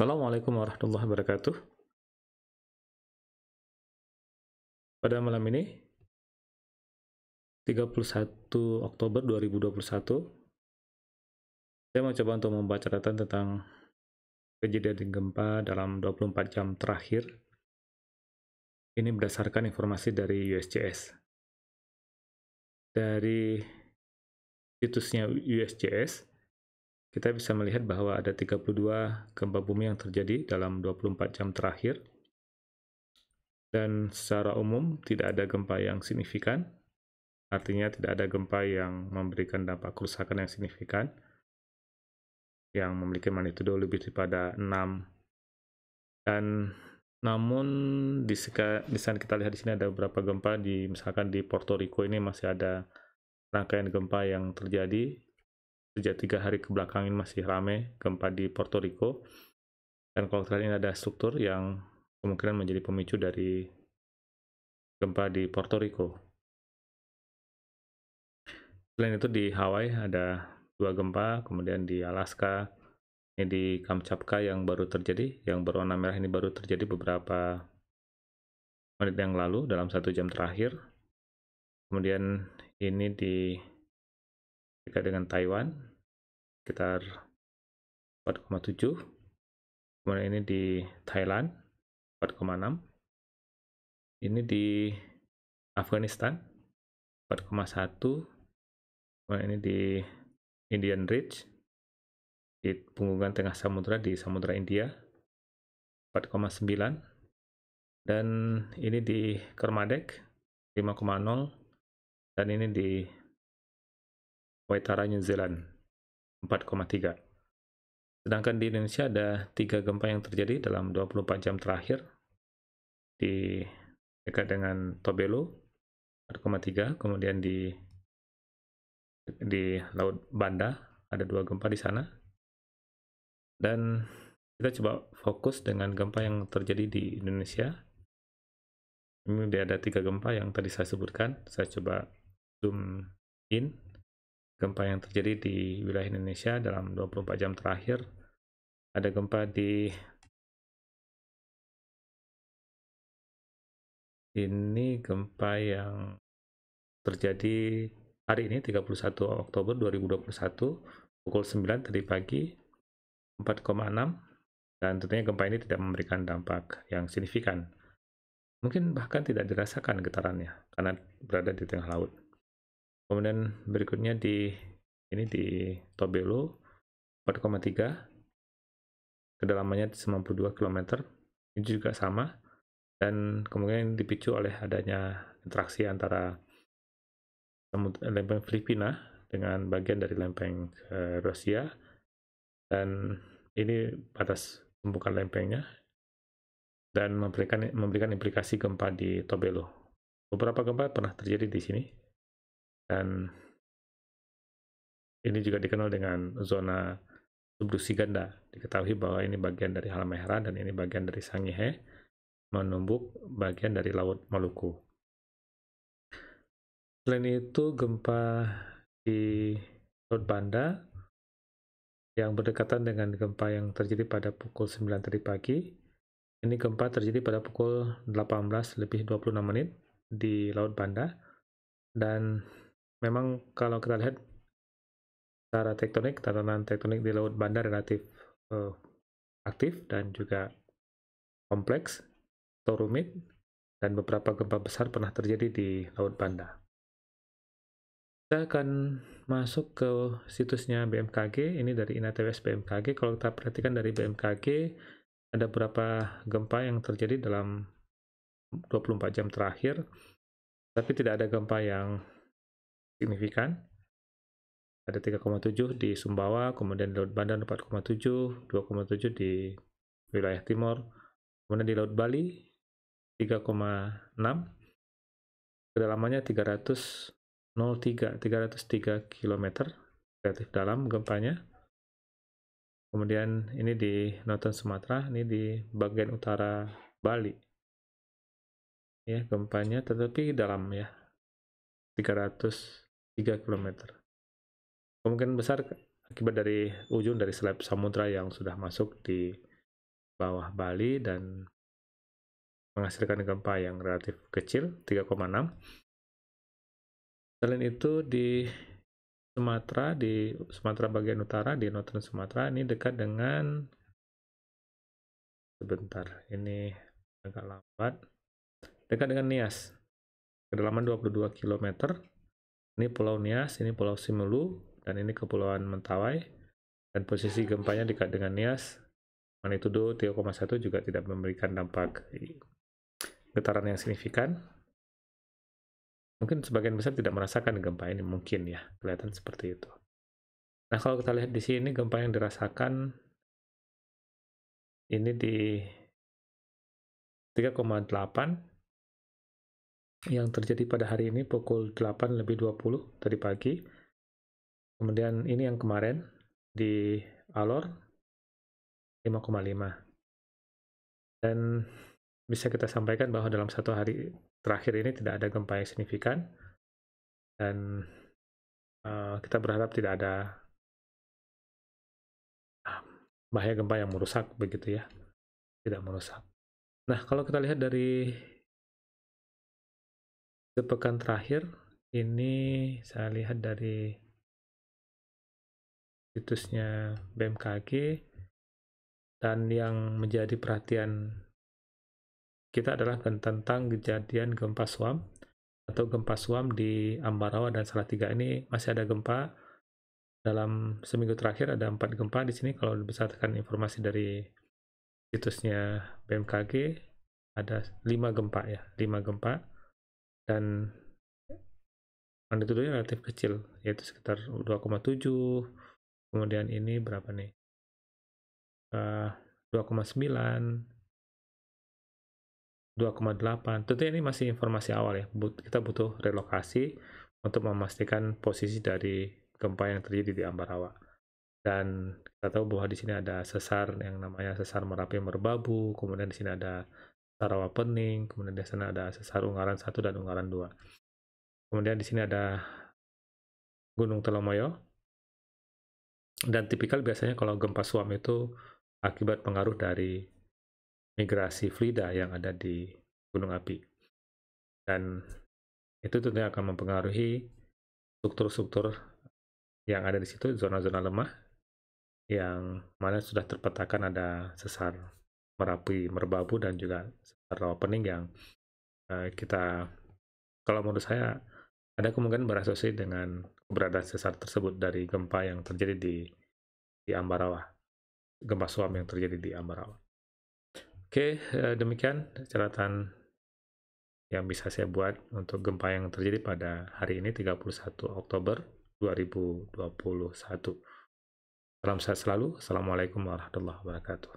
Assalamualaikum warahmatullahi wabarakatuh. Pada malam ini, 31 Oktober 2021, saya mau coba untuk membaca catatan tentang kejadian gempa dalam 24 jam terakhir. Ini berdasarkan informasi dari USGS. Dari situsnya USGS, kita bisa melihat bahwa ada 32 gempa bumi yang terjadi dalam 24 jam terakhir. Dan secara umum tidak ada gempa yang signifikan. Artinya tidak ada gempa yang memberikan dampak kerusakan yang signifikan, yang memiliki magnitudo lebih daripada 6. Dan namun di saat kita lihat di sini ada beberapa gempa, misalkan di Puerto Rico ini masih ada rangkaian gempa yang terjadi sejak 3 hari kebelakang. Ini masih ramai gempa di Puerto Rico. Dan kalau kita lihat ini ada struktur yang kemungkinan menjadi pemicu dari gempa di Puerto Rico. Selain itu di Hawaii ada 2 gempa, kemudian di Alaska, ini di Kamchatka yang baru terjadi, yang berwarna merah ini baru terjadi beberapa menit yang lalu dalam 1 jam terakhir. Kemudian ini dekat dengan Taiwan, sekitar 4,7. Kemudian ini di Thailand, 4,6. Ini di Afghanistan, 4,1. Kemudian ini di Indian Ridge, di punggungan tengah samudra di Samudra India, 4,9. Dan ini di Kermadec, 5,0. Dan ini di Waitara, New Zealand, 4,3. Sedangkan di Indonesia ada 3 gempa yang terjadi dalam 24 jam terakhir. Di dekat dengan Tobelo, 4,3. Kemudian di Laut Banda ada 2 gempa di sana. Dan kita coba fokus dengan gempa yang terjadi di Indonesia. Ini ada 3 gempa yang tadi saya sebutkan. Saya coba zoom in gempa yang terjadi di wilayah Indonesia dalam 24 jam terakhir. Ada gempa ini gempa yang terjadi hari ini 31 Oktober 2021 pukul 9 tadi pagi, 4,6. Dan tentunya gempa ini tidak memberikan dampak yang signifikan. Mungkin bahkan tidak dirasakan getarannya karena berada di tengah laut. Kemudian berikutnya di Tobelo, 4,3. Kedalamannya 92 km. Ini juga sama. Dan kemungkinan dipicu oleh adanya interaksi antara lempeng Filipina dengan bagian dari lempeng Rusia. Dan ini batas tumpukan lempengnya dan memberikan implikasi gempa di Tobelo. Beberapa gempa pernah terjadi di sini, dan ini juga dikenal dengan zona subduksi ganda. Diketahui bahwa ini bagian dari Halmahera dan ini bagian dari Sangihe, menumbuk bagian dari Laut Maluku. Selain itu, gempa di Laut Banda yang berdekatan dengan gempa yang terjadi pada pukul 9 tadi pagi. Ini gempa terjadi pada pukul 18:26 di Laut Banda. Dan memang kalau kita lihat secara tektonik, tatanan tektonik di Laut Banda relatif aktif dan juga kompleks atau rumit, dan beberapa gempa besar pernah terjadi di Laut Banda. Kita akan masuk ke situsnya BMKG, ini dari INATWS BMKG. Kalau kita perhatikan dari BMKG, ada beberapa gempa yang terjadi dalam 24 jam terakhir, tapi tidak ada gempa yang signifikan. Ada 3,7 di Sumbawa, kemudian di Laut Banda 4,7, 2,7 di wilayah timur, kemudian di Laut Bali 3,6, kedalamannya 303 km, relatif dalam gempanya. Kemudian ini di Noton Sumatera, ini di bagian utara Bali. Ya, gempanya tetapi dalam ya, 303 km. Kemungkinan besar akibat dari ujung dari selap samudra yang sudah masuk di bawah Bali dan menghasilkan gempa yang relatif kecil 3,6. Selain itu di Sumatera bagian utara, di Northern Sumatera ini dekat dengan, sebentar, ini agak lambat, dekat dengan Nias, kedalaman 22 km. Ini Pulau Nias, ini Pulau Simelu, dan ini Kepulauan Mentawai. Dan posisi gempanya dekat dengan Nias, magnitudo 3,1 juga tidak memberikan dampak getaran yang signifikan. Mungkin sebagian besar tidak merasakan gempa ini, mungkin ya, kelihatan seperti itu. Nah, kalau kita lihat di sini gempa yang dirasakan ini di 3,8 yang terjadi pada hari ini pukul 8:20 tadi pagi. Kemudian ini yang kemarin di Alor 5,5. Dan bisa kita sampaikan bahwa dalam satu hari terakhir ini tidak ada gempa yang signifikan, dan kita berharap tidak ada bahaya gempa yang merusak begitu ya, tidak merusak. Nah, kalau kita lihat dari sepekan terakhir, ini saya lihat dari situsnya BMKG, dan yang menjadi perhatian kita adalah tentang kejadian gempa suam atau gempa suam di Ambarawa dan Salatiga. Ini masih ada gempa. Dalam seminggu terakhir ada 4 gempa di sini. Kalau berdasarkan informasi dari situsnya BMKG, ada 5 gempa ya, 5 gempa, dan magnitudonya relatif kecil, yaitu sekitar 2,7. Kemudian ini berapa nih? 2,9, 2,8. Tentunya ini masih informasi awal ya. Kita butuh relokasi untuk memastikan posisi dari gempa yang terjadi di Ambarawa. Dan kita tahu bahwa di sini ada sesar yang namanya sesar Merapi Merbabu, kemudian di sini ada sesar Rawapening, kemudian di sana ada sesar Ungaran 1 dan Ungaran 2. Kemudian di sini ada Gunung Telomoyo. Dan tipikal biasanya kalau gempa suam itu akibat pengaruh dari migrasi Flida yang ada di gunung api. Dan itu tentunya akan mempengaruhi struktur-struktur yang ada di situ, zona-zona lemah, yang mana sudah terpetakan ada sesar Merapi Merbabu dan juga sesar Rawapening yang kita, kalau menurut saya, ada kemungkinan berasosiasi dengan keberadaan sesar tersebut dari gempa yang terjadi di Ambarawa, gempa suam yang terjadi di Ambarawa. Oke, demikian catatan yang bisa saya buat untuk gempa yang terjadi pada hari ini 31 Oktober 2021. Salam sehat selalu. Assalamualaikum warahmatullahi wabarakatuh.